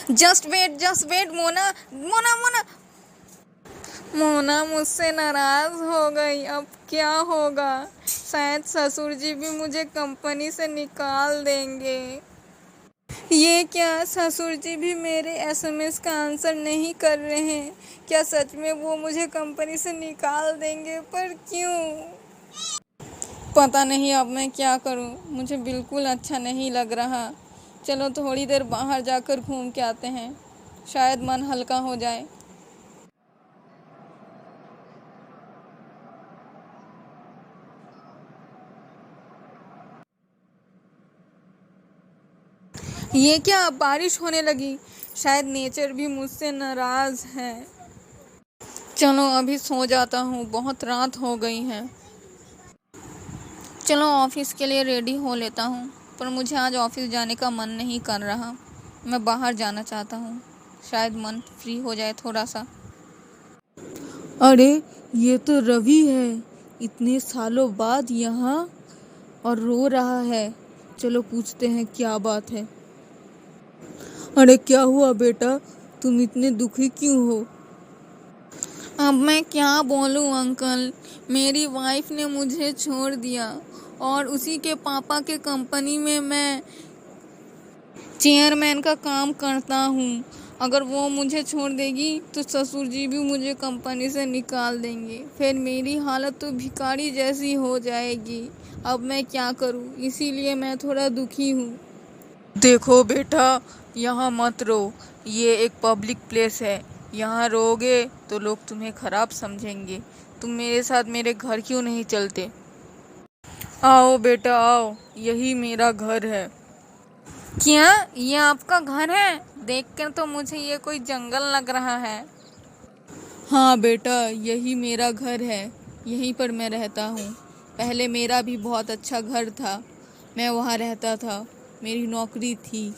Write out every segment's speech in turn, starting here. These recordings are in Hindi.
Just wait Mona Mona Mona. मोना मुझसे नाराज हो गई। अब क्या होगा? शायद ससुर जी भी मुझे कंपनी से निकाल देंगे। ये क्या, ससुर जी भी मेरे एसएमएस का आंसर नहीं कर रहे हैं? क्या सच में वो मुझे कंपनी से निकाल देंगे? पर क्यों? पता नहीं अब मैं क्या करूं। मुझे बिल्कुल अच्छा नहीं लग रहा। चलो थोड़ी देर बाहर जाकर घूम के आते हैं, शायद मन हल्का हो जाए। ये क्या, बारिश होने लगी? शायद नेचर भी मुझसे नाराज है। चलो अभी सो जाता हूँ, बहुत रात हो गई है। चलो ऑफिस के लिए रेडी हो लेता हूँ, पर मुझे आज ऑफिस जाने का मन नहीं कर रहा। मैं बाहर जाना चाहता हूँ, शायद मन फ्री हो जाए थोड़ा सा। अरे, ये तो रवि है। इतने सालों बाद यहाँ और रो रहा है। चलो पूछते हैं क्या बात है। अरे क्या हुआ बेटा, तुम इतने दुखी क्यों हो? अब मैं क्या बोलूं अंकल, मेरी वाइफ ने मुझे छोड़ दिया और उसी के पापा के कंपनी में मैं चेयरमैन का काम करता हूँ। अगर वो मुझे छोड़ देगी तो ससुर जी भी मुझे कंपनी से निकाल देंगे। फिर मेरी हालत तो भिखारी जैसी हो जाएगी। अब मैं क्या करूँ, इसीलिए मैं थोड़ा दुखी हूँ। देखो बेटा, यहाँ मत रो। ये एक पब्लिक प्लेस है। यहाँ रोगे तो लोग तुम्हें खराब समझेंगे। तुम मेरे साथ मेरे घर क्यों नहीं चलते? आओ बेटा आओ, यही मेरा घर है। क्या ये आपका घर है? देखकर तो मुझे ये कोई जंगल लग रहा है। हाँ बेटा, यही मेरा घर है। यहीं पर मैं रहता हूँ। पहले मेरा भी बहुत अच्छा घर था। मैं वहाँ रहता था, मेरी नौकरी थी।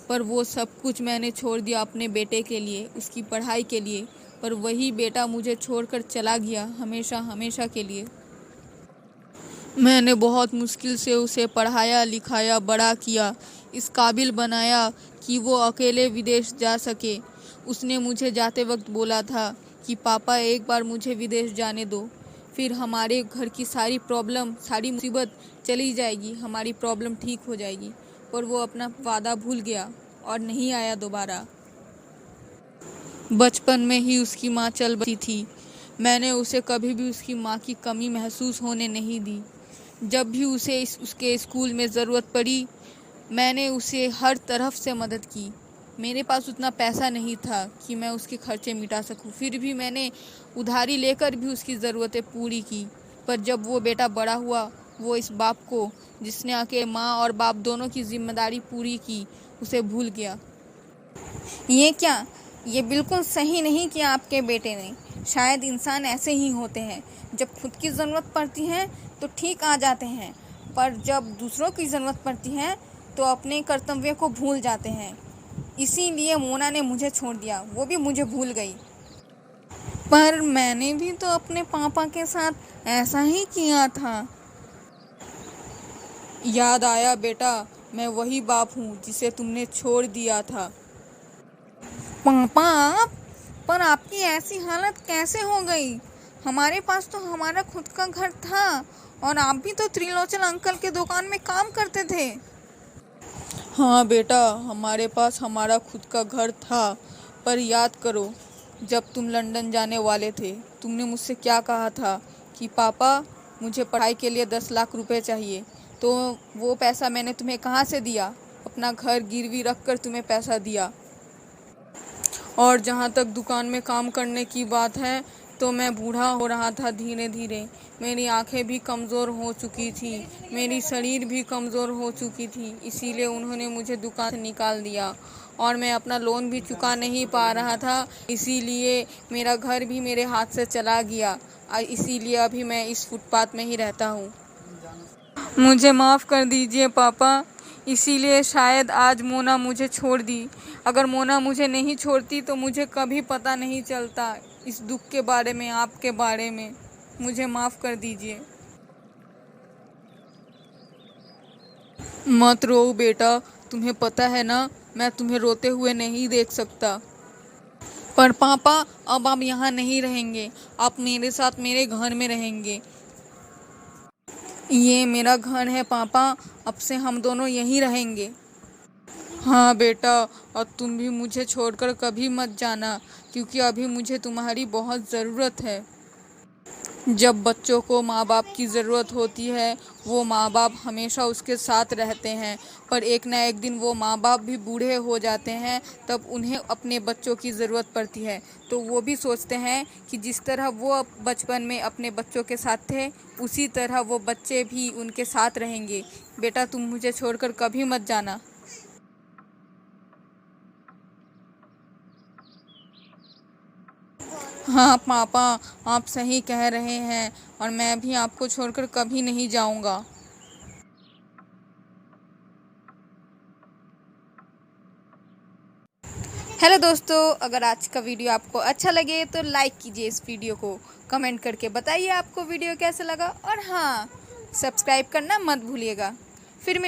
पर वो सब कुछ मैंने छोड़ दिया अपने बेटे के लिए, उसकी पढ़ाई के लिए। पर वही बेटा मुझे छोड़कर चला गया, हमेशा हमेशा के लिए। मैंने बहुत मुश्किल से उसे पढ़ाया लिखाया, बड़ा किया, इस काबिल बनाया कि वो अकेले विदेश जा सके। उसने मुझे जाते वक्त बोला था कि पापा एक बार मुझे विदेश जाने दो, फिर हमारे घर की सारी प्रॉब्लम, सारी मुसीबत चली जाएगी, हमारी प्रॉब्लम ठीक हो जाएगी। पर वो अपना वादा भूल गया और नहीं आया दोबारा। बचपन में ही उसकी माँ चल बसी थी। मैंने उसे कभी भी उसकी माँ की कमी महसूस होने नहीं दी। जब भी उसे उसके स्कूल में ज़रूरत पड़ी, मैंने उसे हर तरफ से मदद की। मेरे पास उतना पैसा नहीं था कि मैं उसके खर्चे मिटा सकूं, फिर भी मैंने उधारी लेकर भी उसकी ज़रूरतें पूरी की। पर जब वो बेटा बड़ा हुआ, वो इस बाप को, जिसने आके माँ और बाप दोनों की जिम्मेदारी पूरी की, उसे भूल गया। ये क्या, ये बिल्कुल सही नहीं किया आपके बेटे ने। शायद इंसान ऐसे ही होते हैं, जब खुद की ज़रूरत पड़ती है तो ठीक आ जाते हैं, पर जब दूसरों की ज़रूरत पड़ती है तो अपने कर्तव्य को भूल जाते हैं। इसीलिए मोना ने मुझे छोड़ दिया, वो भी मुझे भूल गई। पर मैंने भी तो अपने पापा के साथ ऐसा ही किया था। याद आया बेटा, मैं वही बाप हूँ जिसे तुमने छोड़ दिया था। पापा आप? पर आपकी ऐसी हालत कैसे हो गई? हमारे पास तो हमारा खुद का घर था और आप भी तो त्रिलोचन अंकल के दुकान में काम करते थे। हाँ बेटा, हमारे पास हमारा खुद का घर था। पर याद करो, जब तुम लंदन जाने वाले थे, तुमने मुझसे क्या कहा था कि पापा मुझे पढ़ाई के लिए 10 लाख रुपए चाहिए। तो वो पैसा मैंने तुम्हें कहाँ से दिया? अपना घर गिरवी रख कर तुम्हें पैसा दिया। और जहाँ तक दुकान में काम करने की बात है, तो मैं बूढ़ा हो रहा था धीरे धीरे। मेरी आंखें भी कमज़ोर हो चुकी थी, मेरी शरीर भी कमज़ोर हो चुकी थी। इसीलिए उन्होंने मुझे दुकान से निकाल दिया और मैं अपना लोन भी चुका नहीं पा रहा था। इसीलिए मेरा घर भी मेरे हाथ से चला गया। इसीलिए अभी मैं इस फुटपाथ में ही रहता हूँ। मुझे माफ़ कर दीजिए पापा। इसीलिए शायद आज मोना मुझे छोड़ दी। अगर मोना मुझे नहीं छोड़ती तो मुझे कभी पता नहीं चलता इस दुख के बारे में, आपके बारे में। मुझे माफ़ कर दीजिए। मत रो बेटा, तुम्हें पता है ना, मैं तुम्हें रोते हुए नहीं देख सकता। पर पापा, अब आप यहाँ नहीं रहेंगे, आप मेरे साथ मेरे घर में रहेंगे। ये मेरा घर है पापा, अब से हम दोनों यहीं रहेंगे। हाँ बेटा, और तुम भी मुझे छोड़कर कभी मत जाना, क्योंकि अभी मुझे तुम्हारी बहुत ज़रूरत है। जब बच्चों को माँ बाप की ज़रूरत होती है, वो माँ बाप हमेशा उसके साथ रहते हैं, पर एक ना एक दिन वो माँ बाप भी बूढ़े हो जाते हैं, तब उन्हें अपने बच्चों की ज़रूरत पड़ती है। तो वो भी सोचते हैं कि जिस तरह वो बचपन में अपने बच्चों के साथ थे, उसी तरह वो बच्चे भी उनके साथ रहेंगे। बेटा, तुम मुझे छोड़कर कभी मत जाना। हाँ पापा, आप सही कह रहे हैं, और मैं भी आपको छोड़कर कभी नहीं जाऊंगा। हेलो दोस्तों, अगर आज का वीडियो आपको अच्छा लगे तो लाइक कीजिए इस वीडियो को, कमेंट करके बताइए आपको वीडियो कैसा लगा, और हाँ, सब्सक्राइब करना मत भूलिएगा। फिर मिले